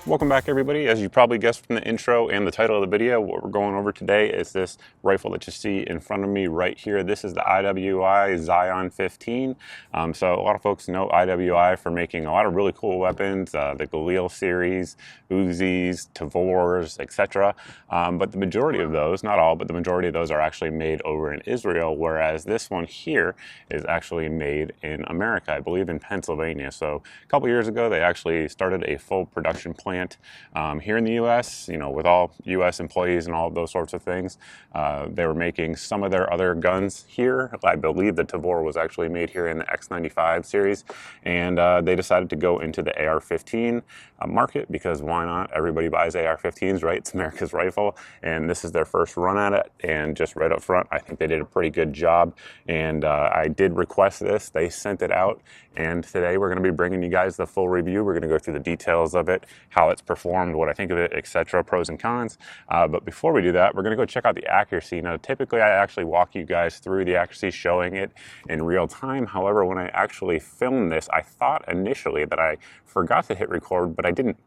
Welcome back, everybody. As you probably guessed from the intro and the title of the video, what we're going over today is this rifle that you see in front of me right here. This is the IWI ZION-15. So a lot of folks know IWI for making a lot of really cool weapons, the Galil series, Uzis, Tavors, etc. But the majority of those, not all, but the majority of those are actually made over in Israel, whereas this one here is actually made in America, I believe in Pennsylvania. So a couple years ago, they actually started a full production plant here in the U.S., you know, with all U.S. employees and all of those sorts of things. They were making some of their other guns here. I believe the Tavor was actually made here in the X95 series, and they decided to go into the AR-15 market because why not? Everybody buys AR-15s, right? It's America's rifle, and this is their first run at it. And just right up front, I think they did a pretty good job. And I did request this. They sent it out, and today we're going to be bringing you guys the full review. We're going to go through the details of it, how it's performed, what I think of it, etc., pros and cons. But before we do that, we're going to go check out the accuracy. Now, typically I actually walk you guys through the accuracy, showing it in real time. However, when I actually filmed this, I thought initially that I forgot to hit record, but I didn't.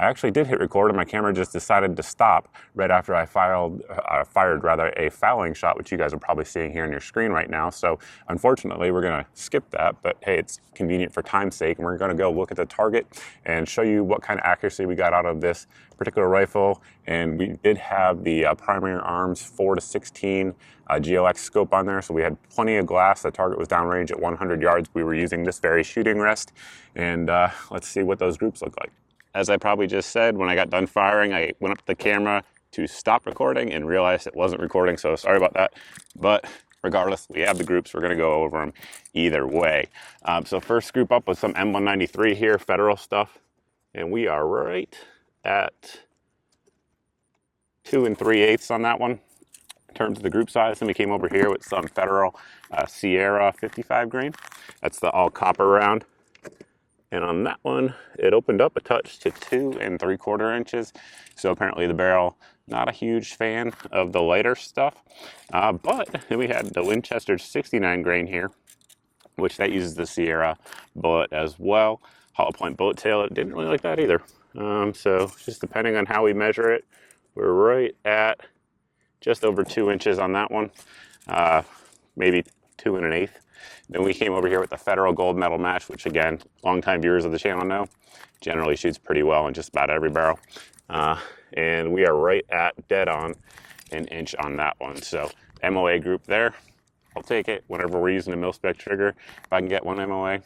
I actually did hit record, and my camera just decided to stop right after I fired a fouling shot, which you guys are probably seeing here on your screen right now. So unfortunately, we're going to skip that, but hey, it's convenient for time's sake, and we're going to go look at the target and show you what kind of accuracy we got out of this particular rifle. And we did have the primary arms 4-16 GLX scope on there, so we had plenty of glass. The target was downrange at 100 yards. We were using this very shooting rest, and let's see what those groups look like. As I probably just said, when I got done firing, I went up to the camera to stop recording and realized it wasn't recording, so sorry about that. But regardless, we have the groups. We're going to go over them either way. So first group up with some M193 here, federal stuff. And we are right at 2 3/8 on that one in terms of the group size. Then we came over here with some federal Sierra 55 grain. That's the all copper round. And on that one, it opened up a touch to 2 3/4 inches. So apparently the barrel, not a huge fan of the lighter stuff. But then we had the Winchester 69 grain here, which that uses the Sierra bullet as well. Hollow point bullet tail, it didn't really like that either. So just depending on how we measure it, we're right at just over 2 inches on that one. Maybe 2 1/8. Then we came over here with the Federal Gold Medal Match, which again, longtime viewers of the channel know, generally shoots pretty well in just about every barrel. And we are right at dead on an inch on that one. So MOA group there, I'll take it whenever we're using a mil-spec trigger. If I can get one MOA,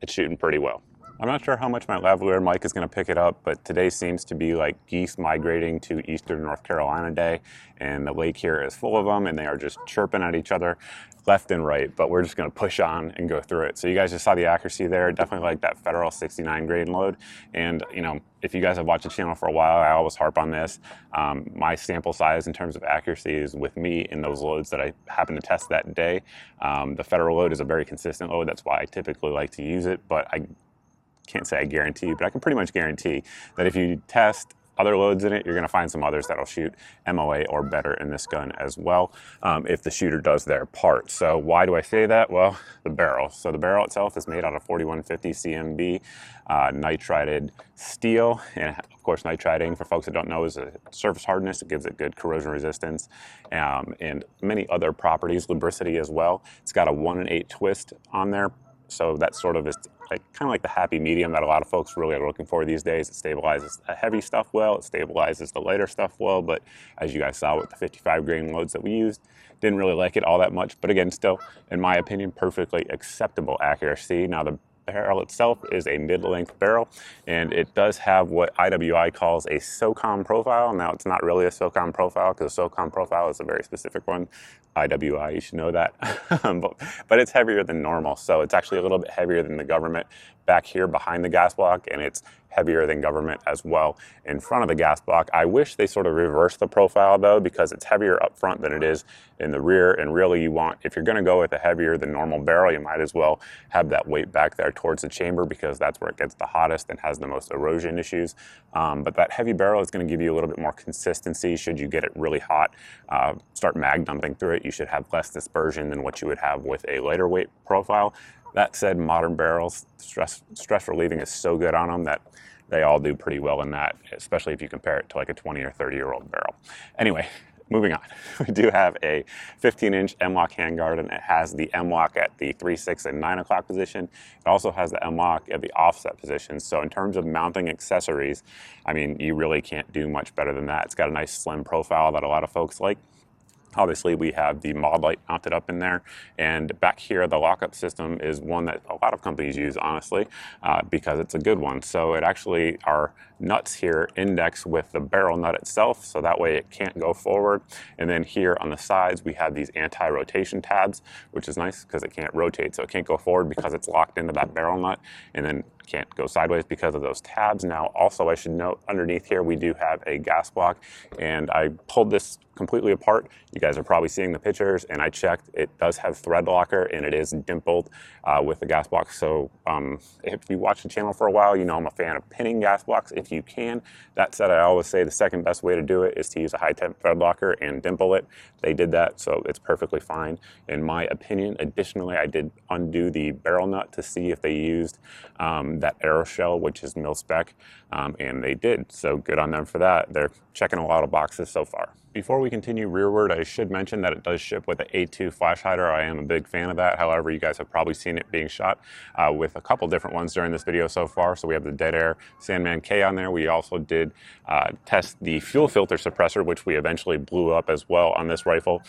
it's shooting pretty well. I'm not sure how much my lavalier mic is going to pick it up, but today seems to be like geese migrating to eastern North Carolina day, and the lake here is full of them, and they are just chirping at each other left and right, but we're just going to push on and go through it. So you guys just saw the accuracy there. Definitely like that Federal 69 grain load. And you know, if you guys have watched the channel for a while, I always harp on this. My sample size in terms of accuracy is with me in those loads that I happen to test that day. The Federal load is a very consistent load. That's why I typically like to use it, but I can't say I guarantee, but I can pretty much guarantee that if you test other loads in it, you're going to find some others that'll shoot MOA or better in this gun as well, if the shooter does their part. So why do I say that? Well, the barrel. So the barrel itself is made out of 4150 CMB nitrided steel, and of course nitriding, for folks that don't know, is a surface hardness. It gives it good corrosion resistance and many other properties, lubricity as well. It's got a 1 1/8 twist on there, so that sort of is like, kind of like the happy medium that a lot of folks really are looking for these days. It stabilizes the heavy stuff well, it stabilizes the lighter stuff well, but as you guys saw with the 55 grain loads that we used, didn't really like it all that much. But again, still, in my opinion, perfectly acceptable accuracy. Now the barrel itself is a mid-length barrel, and it does have what IWI calls a SOCOM profile. Now it's not really a SOCOM profile, because a SOCOM profile is a very specific one. IWI, you should know that. but it's heavier than normal, so it's actually a little bit heavier than the government back here behind the gas block, and it's heavier than government as well in front of the gas block. I wish they sort of reversed the profile though, because it's heavier up front than it is in the rear, and really you want, if you're going to go with a heavier than normal barrel, you might as well have that weight back there towards the chamber, because that's where it gets the hottest and has the most erosion issues. But that heavy barrel is going to give you a little bit more consistency. Should you get it really hot, start mag dumping through it, you should have less dispersion than what you would have with a lighter weight profile. That said, modern barrels, stress relieving is so good on them that they all do pretty well in that, especially if you compare it to like a 20 or 30-year-old barrel. Anyway, moving on. We do have a 15-inch Mwak handguard, and it has the Mwak at the 3, 6, and 9 o'clock position. It also has the Mwak at the offset position. So in terms of mounting accessories, I mean, you really can't do much better than that. It's got a nice slim profile that a lot of folks like. Obviously, we have the mod light mounted up in there, and back here, the lockup system is one that a lot of companies use, honestly, because it's a good one. So it actually, our nuts here index with the barrel nut itself, so that way it can't go forward. And then here on the sides, we have these anti-rotation tabs, which is nice because it can't rotate, so it can't go forward because it's locked into that barrel nut, and then can't go sideways because of those tabs. Now, also, I should note underneath here, we do have a gas block, and I pulled this completely apart. You guys are probably seeing the pictures, and I checked. It does have thread locker, and it is dimpled with the gas block. So if you watch the channel for a while, you know I'm a fan of pinning gas blocks if you can. That said, I always say the second best way to do it is to use a high temp thread locker and dimple it. They did that, so it's perfectly fine in my opinion. Additionally, I did undo the barrel nut to see if they used that arrow shell, which is mil spec, and they did, so good on them for that. They're checking a lot of boxes so far. Before we continue rearward, I should mention that it does ship with the A2 flash hider. I am a big fan of that. However, you guys have probably seen it being shot with a couple different ones during this video so far. So we have the Dead Air Sandman K on there. We also did test the fuel filter suppressor, which we eventually blew up as well on this rifle.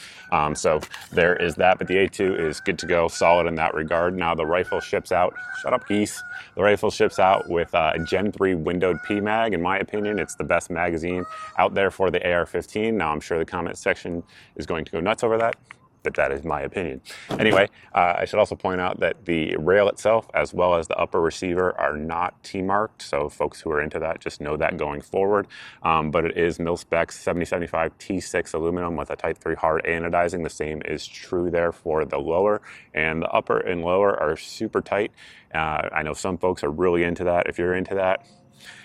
So there is that, but the A2 is good to go, solid in that regard. Now the rifle ships out, shut up geese. The rifle ships out with a Gen 3 windowed P-Mag. In my opinion, it's the best magazine out there for the AR-15. Now I'm sure the comment section is going to go nuts over that, but that is my opinion. Anyway, I should also point out that the rail itself, as well as the upper receiver, are not T-marked, so folks who are into that just know that going forward. But it is mil-spec 7075 T6 aluminum with a Type 3 hard anodizing. The same is true there for the lower, and the upper and lower are super tight. I know some folks are really into that. If you're into that,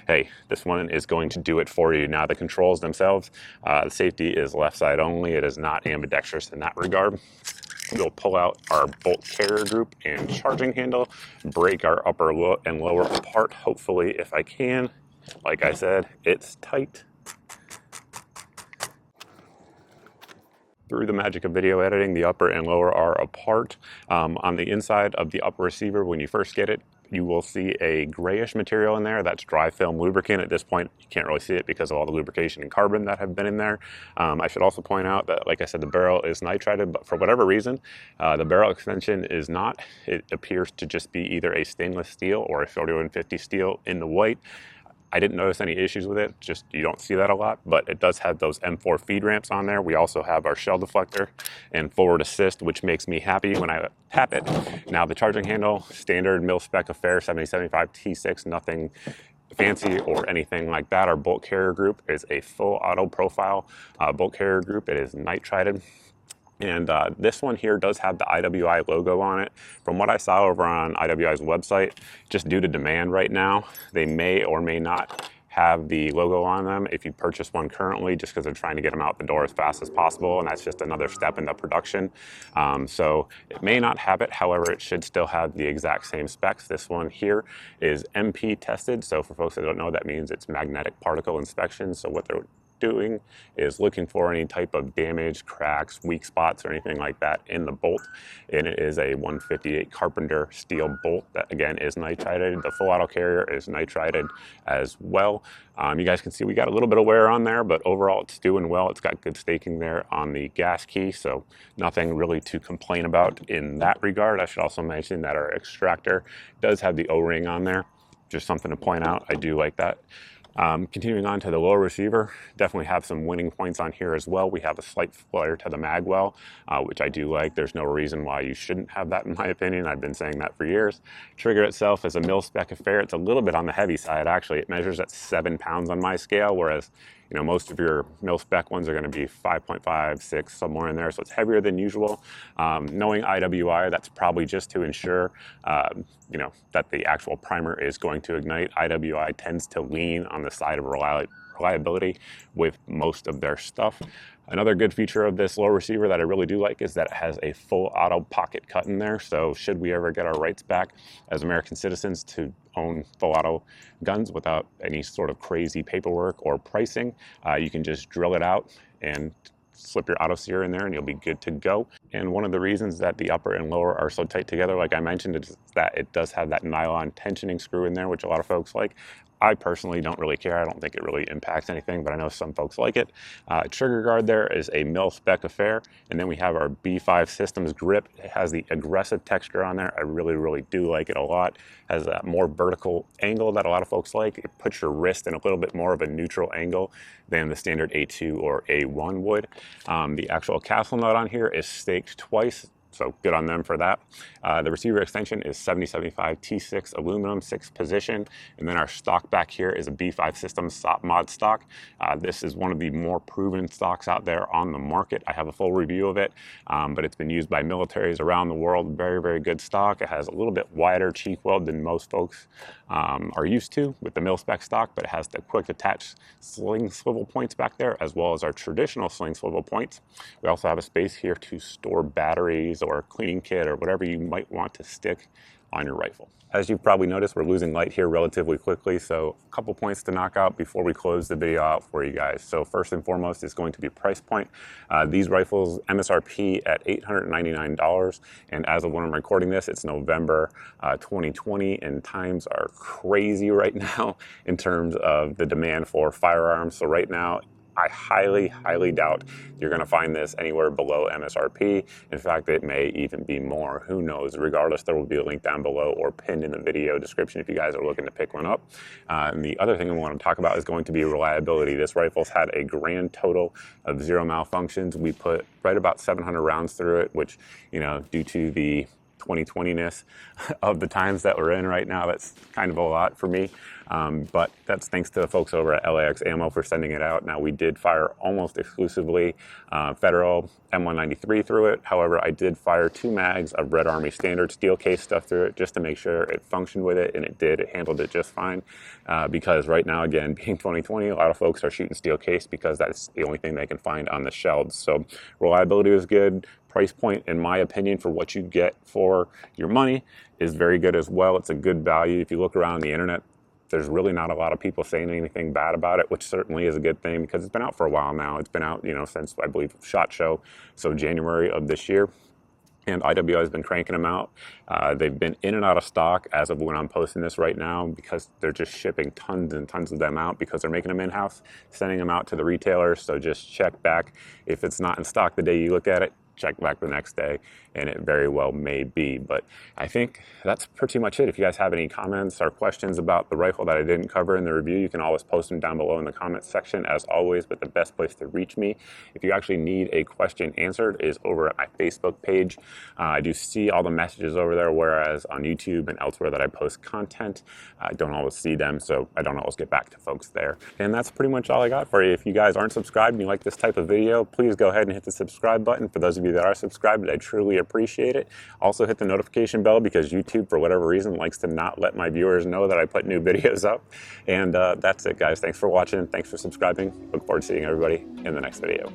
hey, this one is going to do it for you. Now, the controls themselves, the safety is left side only. It is not ambidextrous in that regard. We'll pull out our bolt carrier group and charging handle, break our upper and lower apart, hopefully, if I can. Like I said, it's tight. Through the magic of video editing, the upper and lower are apart. On the inside of the upper receiver, when you first get it, you will see a grayish material in there. That's dry film lubricant. At this point, you can't really see it because of all the lubrication and carbon that have been in there. I should also point out that, like I said, the barrel is nitrided, but for whatever reason, the barrel extension is not. It appears to just be either a stainless steel or a 4150 steel in the white. I didn't notice any issues with it, just you don't see that a lot, but it does have those M4 feed ramps on there. We also have our shell deflector and forward assist, which makes me happy when I tap it. Now the charging handle, standard mil-spec affair, 7075 T6, nothing fancy or anything like that. Our bolt carrier group is a full auto profile bolt carrier group. It is nitrided. And this one here does have the IWI logo on it. From what I saw over on IWI's website, just due to demand right now, they may or may not have the logo on them if you purchase one currently, just because they're trying to get them out the door as fast as possible, and that's just another step in the production. So it may not have it, however, it should still have the exact same specs. This one here is MP tested, so for folks that don't know, that means it's magnetic particle inspection. So what they're doing is looking for any type of damage, cracks, weak spots, or anything like that in the bolt. And it is a 158 Carpenter steel bolt that, again, is nitrided. The full auto carrier is nitrided as well. You guys can see we got a little bit of wear on there, but overall it's doing well. It's got good staking there on the gas key, so nothing really to complain about in that regard. I should also mention that our extractor does have the O-ring on there. Just something to point out. I do like that. Continuing on to the lower receiver, definitely have some winning points on here as well. We have a slight flare to the mag well, which I do like. There's no reason why you shouldn't have that, in my opinion. I've been saying that for years. Trigger itself is a mil-spec affair. It's a little bit on the heavy side, actually. It measures at 7 pounds on my scale, whereas you know, most of your mil-spec ones are going to be 5.5, 6, somewhere in there, so it's heavier than usual. Knowing IWI, that's probably just to ensure, you know, that the actual primer is going to ignite. IWI tends to lean on the side of reliability with most of their stuff. Another good feature of this lower receiver that I really do like is that it has a full auto pocket cut in there. So should we ever get our rights back as American citizens to own full auto guns without any sort of crazy paperwork or pricing, you can just drill it out and slip your auto sear in there and you'll be good to go. And one of the reasons that the upper and lower are so tight together, like I mentioned, is that it does have that nylon tensioning screw in there, which a lot of folks like. I personally don't really care. I don't think it really impacts anything, but I know some folks like it. Trigger guard there is a mil-spec affair. And then we have our B5 Systems grip. It has the aggressive texture on there. I really, really do like it a lot. It has a more vertical angle that a lot of folks like. It puts your wrist in a little bit more of a neutral angle than the standard A2 or A1 would. The actual castle nut on here is staked twice, so good on them for that. The receiver extension is 7075 T6 aluminum, 6th position. And then our stock back here is a B5 System Sop Mod Stock. This is one of the more proven stocks out there on the market. I have a full review of it, but it's been used by militaries around the world. Very, very good stock. It has a little bit wider cheek weld than most folks are used to with the mil-spec stock, but it has the quick attach sling swivel points back there, as well as our traditional sling swivel points. We also have a space here to store batteries or a cleaning kit or whatever you might want to stick on your rifle. As you've probably noticed, we're losing light here relatively quickly, so a couple points to knock out before we close the video out for you guys. So first and foremost is going to be price point. These rifles MSRP at $899, and as of when I'm recording this, it's November 2020, and times are crazy right now in terms of the demand for firearms. So right now, I highly, highly doubt you're going to find this anywhere below MSRP. In fact, it may even be more. Who knows? Regardless, there will be a link down below or pinned in the video description if you guys are looking to pick one up. And the other thing I want to talk about is going to be reliability. This rifle's had a grand total of 0 malfunctions. We put right about 700 rounds through it, which, you know, due to the 2020-ness of the times that we're in right now, that's kind of a lot for me. But that's thanks to the folks over at LAX Ammo for sending it out. Now, we did fire almost exclusively Federal M193 through it. However, I did fire 2 mags of Red Army standard steel case stuff through it just to make sure it functioned with it, and it did. It handled it just fine. Because right now, again, being 2020, a lot of folks are shooting steel case because that's the only thing they can find on the shelves. So reliability was good. Price point, in my opinion, for what you get for your money is very good as well. It's a good value. If you look around the internet, there's really not a lot of people saying anything bad about it, which certainly is a good thing because it's been out for a while now. It's been out, you know, since I believe SHOT Show, so January of this year. And IWI has been cranking them out. They've been in and out of stock as of when I'm posting this right now because they're just shipping tons and tons of them out because they're making them in-house, sending them out to the retailers. So just check back. If it's not in stock the day you look at it, check back the next day, and it very well may be. But I think that's pretty much it. If you guys have any comments or questions about the rifle that I didn't cover in the review, you can always post them down below in the comments section, as always. But the best place to reach me, if you actually need a question answered, is over at my Facebook page. I do see all the messages over there, whereas on YouTube and elsewhere that I post content, I don't always see them, so I don't always get back to folks there. And that's pretty much all I got for you. If you guys aren't subscribed and you like this type of video, please go ahead and hit the subscribe button. For those of you that are subscribed, I truly appreciate it. Also hit the notification bell because YouTube, for whatever reason, likes to not let my viewers know that I put new videos up. And that's it, guys. Thanks for watching. Thanks for subscribing. Look forward to seeing everybody in the next video.